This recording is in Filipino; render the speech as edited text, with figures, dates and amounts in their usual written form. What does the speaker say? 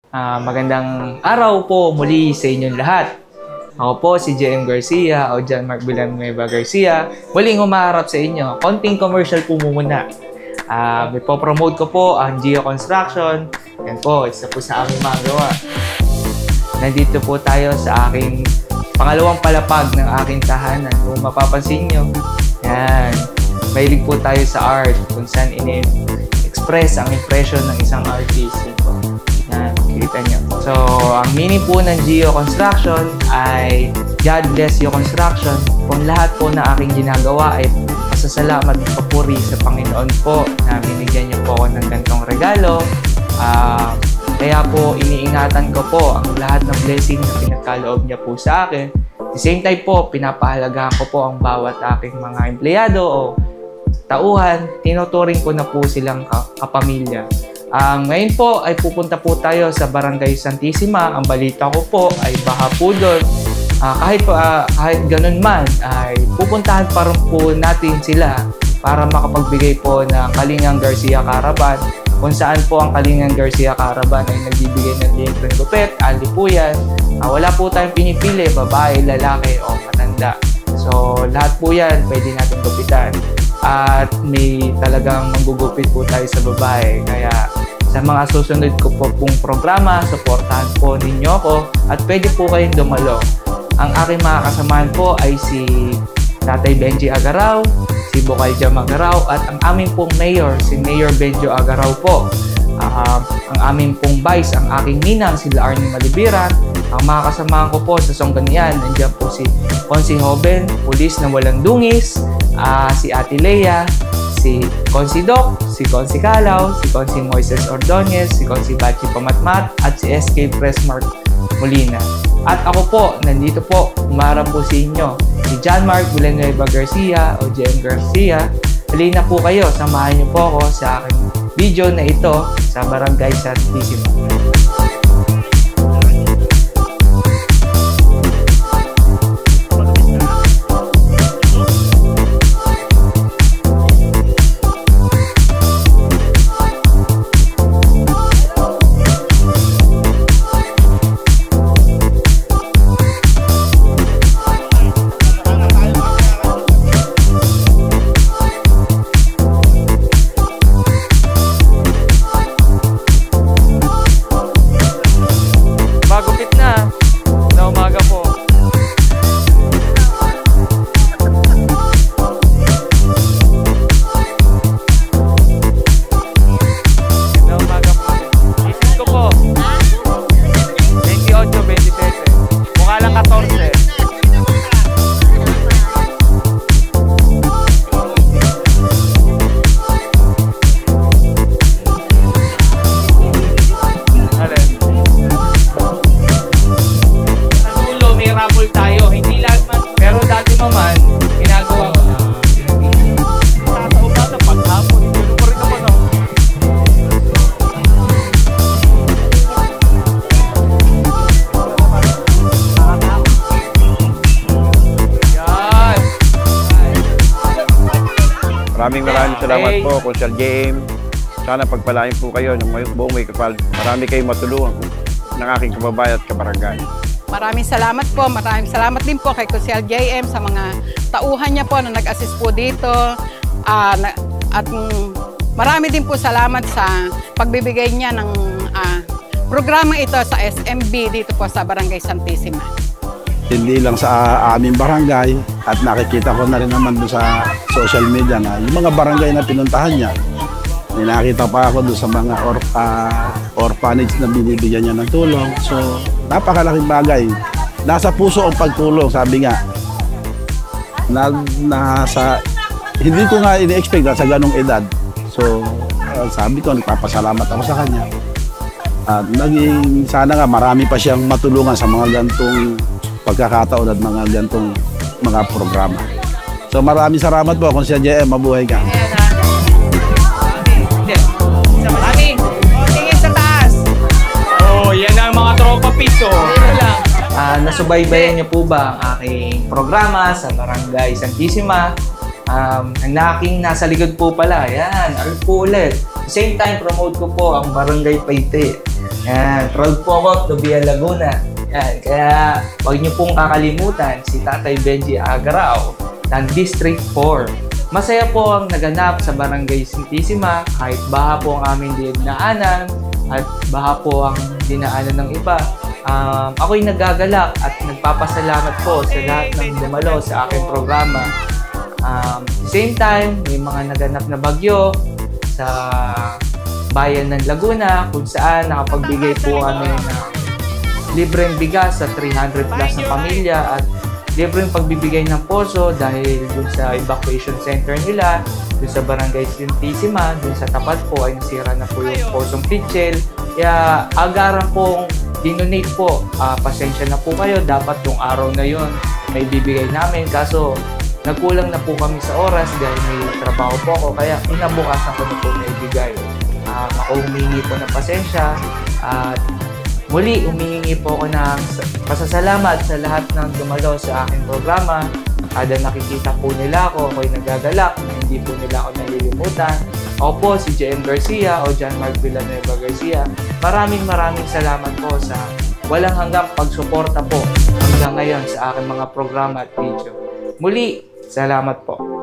Magandang araw po muli sa inyong lahat. Ako po si JM Garcia o John Mark Villanueva Garcia. Muling humaharap sa inyo. Konting commercial po muna. Ipopromote ko po ang Geo Construction. Yan po, isa po sa aming magawa. Nandito po tayo sa aking pangalawang palapag ng aking tahanan. Kung mapapansin nyo, yan. Mahilig po tayo sa art kung saan express ang impression ng isang artist. Yan, kita nyo. So, ang meaning po ng Geo Construction ay God bless you construction. Kung lahat po na aking ginagawa ay pasasalamat at papuri sa Panginoon po na binigyan niyo po ako ng gantong regalo. Kaya po iniingatan ko po ang lahat ng blessing na pinagkaloob niya po sa akin. At the same time po, pinapahalagahan ko po ang bawat aking mga empleyado o tauhan. Tinuturing ko na po silang kapamilya. Ngayon po ay pupunta po tayo sa Barangay Santissima. Ang balita ko po ay baka po doon. Kahit ganun man, ay pupuntahan pa rin po natin sila para makapagbigay po ng Kalingang Garcia Caravan. Kung saan po ang Kalingang Garcia Caravan ay nagbibigay ng libreng gupit, ali po yan. Wala po tayong pinipili, babae, lalaki o matanda. So lahat po yan pwede natin gupitan. At may talagang manggugupit po tayo sa babae. Kaya sa mga susunod ko po pong programa, supportahan po ninyo ako at pwede po kayong dumalo. Ang aking mga kasamahan po ay si Tatay Benji Agaraw, si Bokal Jam Agaraw at ang aming pong mayor, si Mayor Benjo Agaraw po. Ang aming pong vice, ang aking ninang, si Arnie Malibiran. Ang mga kasamahan ko po sa Songganian, nandiyan po si Consi Hoben, pulis na walang dungis, si Ate Lea, si Consi Doc, si Consi Calaw, si Consi Moises Ordonez, si Consi Bachi Pamatmat, at si SK Pressmark Molina. At ako po, nandito po, umarap po sa inyo, si John Mark Villanueva Garcia o JM Garcia. Halina po kayo, samahan niyo po ako sa aking video na ito sa Barangay Santissima. Maraming salamat po, Consul JM. Sana pagpalain po kayo ng buong may kapal. Marami kayong matulungan ng aking kababayan at kabarangay. Maraming salamat po. Maraming salamat din po kay Consul JM sa mga tauhan niya po na nag-assist po dito. At marami din po salamat sa pagbibigay niya ng programa ito sa SMB dito po sa Barangay Santissima. Hindi lang sa aming barangay at nakikita ko na rin naman doon sa social media na yung mga barangay na pinuntahan niya, nakita pa ako doon sa mga orphanage na binibigyan niya ng tulong. So napakalaking bagay. Nasa puso ang pagtulong, sabi nga. Hindi ko nga ini-expect na sa ganong edad. So sabi ko, nagpapasalamat ako sa kanya. At sana nga marami pa siyang matulungan sa mga gantong pagkakataon at mga gantong mga programa. So maraming salamat po, Consul JM, mabuhay ka. Tingin sa taas. Yan ang mga tropa piso. Nasubaybayan niyo po ba ang aking programa sa Barangay Santissima? Ang aking nasa likod po pala, yan, art po ulit. Same time, promote ko po ang Barangay Paite. Yan, proud po ako to be a Laguna. Yan, kaya huwag niyo pong kakalimutan si Tatay Benji Agarao ng District 4. Masaya po ang naganap sa Barangay Santissima kahit baha po ang aming dinaanan at baha po ang dinaanan ng iba. Ako'y nagagalak at nagpapasalamat po sa lahat ng dumalo sa aking programa. Same time, may mga naganap na bagyo sa bayan ng Laguna kung saan nakapagbigay po kami ng libreng bigas sa 300 plus na pamilya at libreng pagbibigay ng poso dahil dun sa evacuation center nila, dun sa Barangay Santissima, dun sa tapat po ay nasira na po yung posong pitchel. Kaya agaran pong dinonate po. Pasensya na po kayo, dapat yung araw na yun may bibigay namin. Kaso nagkulang na po kami sa oras dahil may trabaho po ako. Kaya inabukasan ko na po na ibigay. Ako humingi po ng pasensya at muli humingi po ako ng pasasalamat sa lahat ng dumalo sa aking programa. Kada nakikita po nila ako, ako'y nagagalak na hindi po nila ako nalilimutan. Ako po si JM Garcia o John Mark Villanueva Garcia. Maraming salamat po sa walang hanggang pagsuporta po hanggang ngayon sa aking mga programa at video. Muli, salamat po.